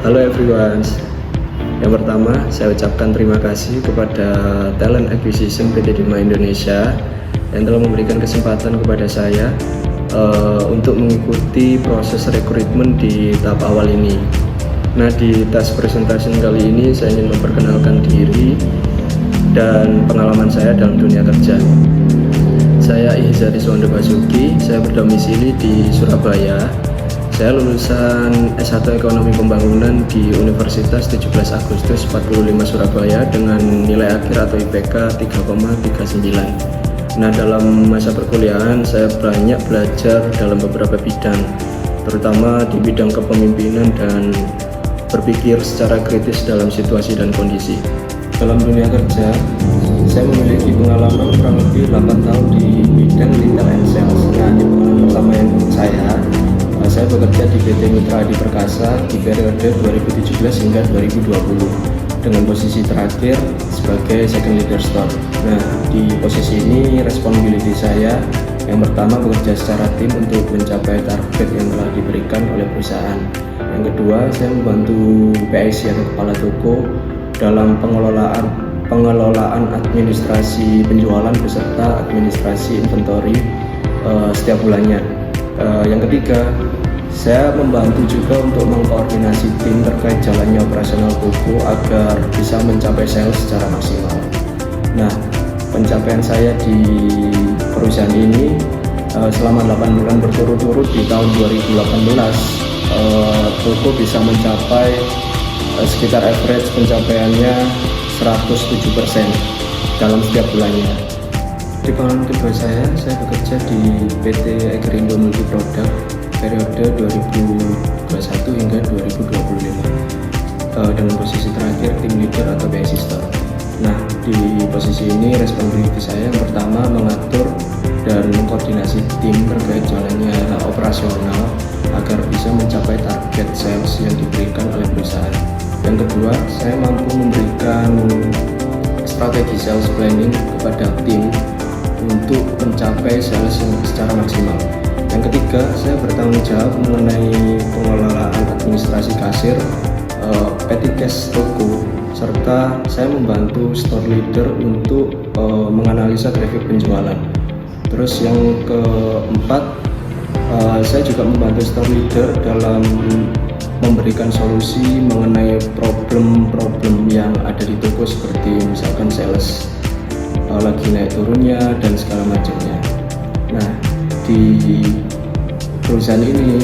Halo everyone. Yang pertama, saya ucapkan terima kasih kepada Talent Acquisition PT Dima Indonesia yang telah memberikan kesempatan kepada saya untuk mengikuti proses rekrutmen di tahap awal ini. Nah, di task presentation kali ini saya ingin memperkenalkan diri dan pengalaman saya dalam dunia kerja. Saya Ihzari Suwanda Basuki, saya berdomisili di Surabaya. Saya lulusan S1 Ekonomi Pembangunan di Universitas 17 Agustus 45 Surabaya dengan nilai akhir atau IPK 3,39. Nah, dalam masa perkuliahan saya banyak belajar dalam beberapa bidang, terutama di bidang kepemimpinan dan berpikir secara kritis dalam situasi dan kondisi. Dalam dunia kerja, saya memiliki pengalaman kurang lebih 8 tahun di bidang retail and sales. Nah, di pengalaman pertama yang saya bekerja di PT Mitra Adi Perkasa di periode 2017 hingga 2020 dengan posisi terakhir sebagai second leader store. Nah, di posisi ini responsibility saya yang pertama bekerja secara tim untuk mencapai target yang telah diberikan oleh perusahaan. Yang kedua, saya membantu PIC atau kepala toko dalam pengelolaan administrasi penjualan beserta administrasi inventory setiap bulannya. Yang ketiga, saya membantu juga untuk mengkoordinasi tim terkait jalannya operasional toko agar bisa mencapai sales secara maksimal. Nah, pencapaian saya di perusahaan ini selama 8 bulan berturut-turut di tahun 2018, toko bisa mencapai sekitar average pencapaiannya 107% dalam setiap bulannya. Di pengalaman kedua saya bekerja di PT Egerindo Multi Product periode 2021 hingga 2025 dengan posisi terakhir tim leader atau PIC store. Nah, di posisi ini responsibility saya yang pertama mengatur dan mengkoordinasi tim terkait jalannya operasional agar bisa mencapai target sales yang diberikan oleh perusahaan. Yang kedua, saya mampu memberikan strategi sales planning kepada tim untuk mencapai sales yang secara maksimal. Yang ketiga, saya bertanggung jawab mengenai pengelolaan administrasi kasir, petty cash toko, serta saya membantu store leader untuk menganalisa traffic penjualan. Terus yang keempat, saya juga membantu store leader dalam memberikan solusi mengenai problem-problem yang ada di toko seperti misalkan sales lagi naik turunnya dan segala macamnya. Nah, di perusahaan ini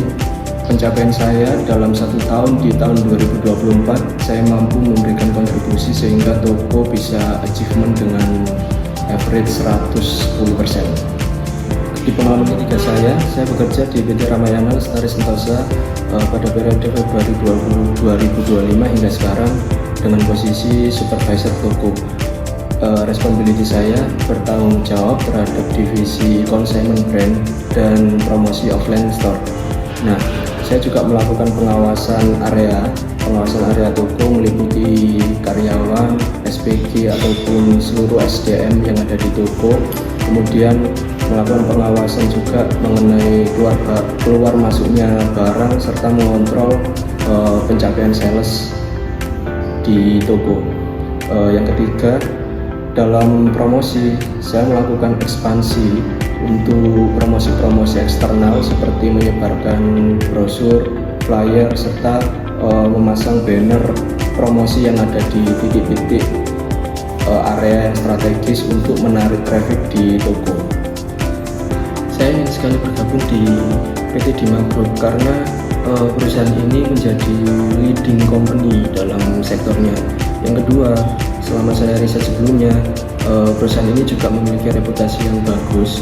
pencapaian saya dalam 1 tahun di tahun 2024 saya mampu memberikan kontribusi sehingga toko bisa achievement dengan average 110%. Di pengalaman ketiga saya bekerja di PT Ramayana Lestari Sentosa pada periode Februari 2025 hingga sekarang dengan posisi supervisor toko. Responsibility saya bertanggung jawab terhadap divisi consignment brand dan promosi offline store. Nah, saya juga melakukan pengawasan area toko meliputi karyawan, SPG ataupun seluruh SDM yang ada di toko. Kemudian melakukan pengawasan juga mengenai keluar masuknya barang serta mengontrol pencapaian sales di toko. Yang ketiga, dalam promosi, saya melakukan ekspansi untuk promosi-promosi eksternal seperti menyebarkan brosur, flyer, serta memasang banner promosi yang ada di titik-titik area yang strategis untuk menarik traffic di toko. Saya ingin sekali bergabung di PT Dima Group karena perusahaan ini menjadi leading company dalam sektornya. Yang kedua, selama saya riset sebelumnya, perusahaan ini juga memiliki reputasi yang bagus.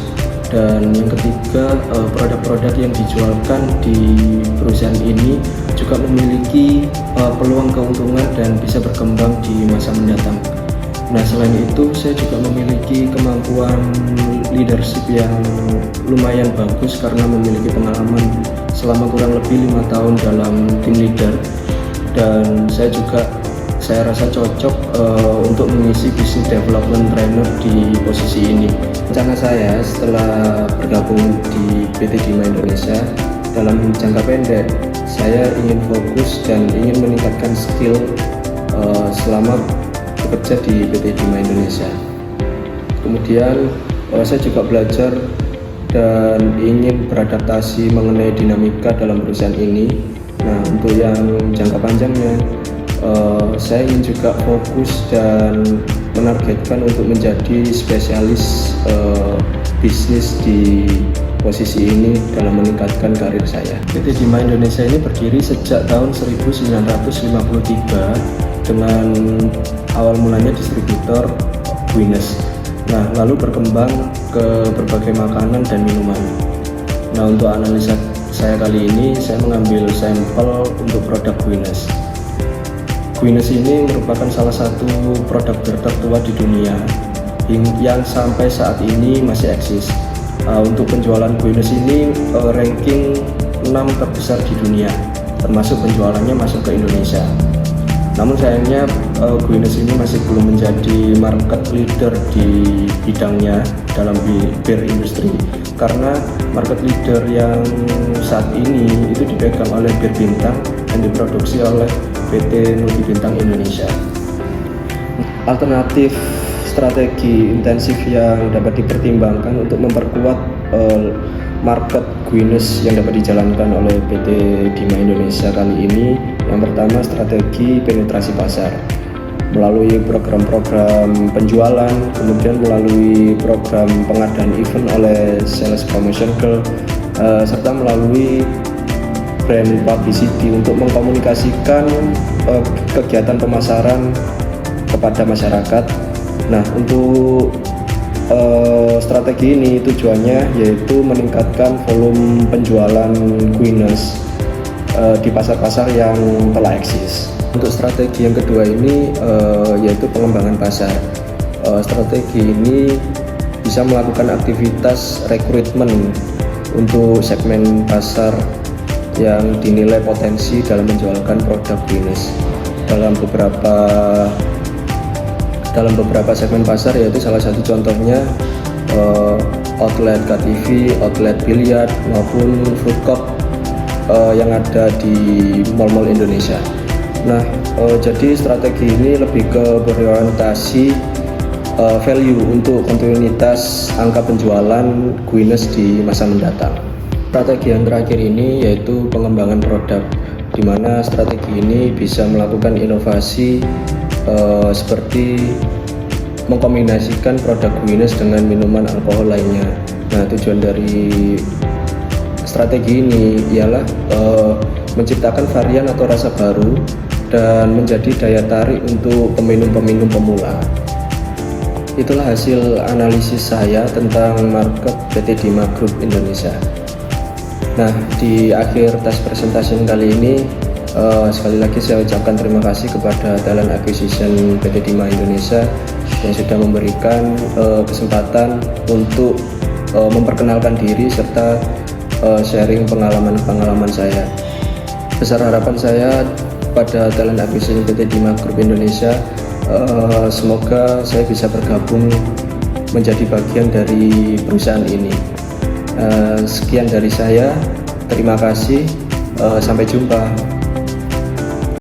Dan yang ketiga, produk-produk yang dijualkan di perusahaan ini juga memiliki peluang keuntungan dan bisa berkembang di masa mendatang. Nah, selain itu saya juga memiliki kemampuan leadership yang lumayan bagus karena memiliki pengalaman selama kurang lebih 5 tahun dalam tim leader, dan saya rasa cocok untuk mengisi business development trainer di posisi ini. Rencana saya setelah bergabung di PT Dima Indonesia dalam jangka pendek saya ingin fokus dan ingin meningkatkan skill selama bekerja di PT Dima Indonesia. Kemudian saya juga belajar dan ingin beradaptasi mengenai dinamika dalam perusahaan ini. Nah, untuk yang jangka panjangnya saya ingin juga fokus dan menargetkan untuk menjadi spesialis bisnis di posisi ini dalam meningkatkan karir saya. PT Dima Indonesia ini berdiri sejak tahun 1953 dengan awal mulanya distributor Guinness. Nah, lalu berkembang ke berbagai makanan dan minuman. Nah, untuk analisa saya kali ini, saya mengambil sampel untuk produk Guinness. Guinness ini merupakan salah satu produk beer tertua di dunia yang sampai saat ini masih eksis. Untuk penjualan Guinness ini ranking 6 terbesar di dunia, termasuk penjualannya masuk ke Indonesia. Namun sayangnya Guinness ini masih belum menjadi market leader di bidangnya dalam beer industry, karena market leader yang saat ini itu dipegang oleh Bir Bintang dan diproduksi oleh PT Nuti Bintang Indonesia. Alternatif strategi intensif yang dapat dipertimbangkan untuk memperkuat market Guinness yang dapat dijalankan oleh PT Dima Indonesia kali ini, yang pertama strategi penetrasi pasar melalui program-program penjualan, kemudian melalui program pengadaan event oleh sales promotion girl, serta melalui brand publicity untuk mengkomunikasikan kegiatan pemasaran kepada masyarakat. Nah, untuk strategi ini tujuannya yaitu meningkatkan volume penjualan Guinness di pasar-pasar yang telah eksis. Untuk strategi yang kedua ini yaitu pengembangan pasar. Strategi ini bisa melakukan aktivitas rekrutmen untuk segmen pasar yang dinilai potensi dalam menjualkan produk Guinness dalam beberapa segmen pasar, yaitu salah satu contohnya outlet KTV, outlet biliar maupun food court yang ada di mall-mall Indonesia. Nah, jadi strategi ini lebih ke berorientasi value untuk kontinuitas angka penjualan Guinness di masa mendatang. Strategi yang terakhir ini yaitu pengembangan produk, di mana strategi ini bisa melakukan inovasi seperti mengkombinasikan produk Guinness dengan minuman alkohol lainnya. Nah, tujuan dari strategi ini ialah menciptakan varian atau rasa baru dan menjadi daya tarik untuk peminum-peminum pemula. Itulah hasil analisis saya tentang market PT Dima Group Indonesia. Nah, di akhir tes presentasi kali ini sekali lagi saya ucapkan terima kasih kepada Talent Acquisition PT Dima Indonesia yang sudah memberikan kesempatan untuk memperkenalkan diri serta sharing pengalaman saya. Besar harapan saya pada Talent Acquisition PT Dima Group Indonesia, semoga saya bisa bergabung menjadi bagian dari perusahaan ini. Sekian dari saya, terima kasih, sampai jumpa.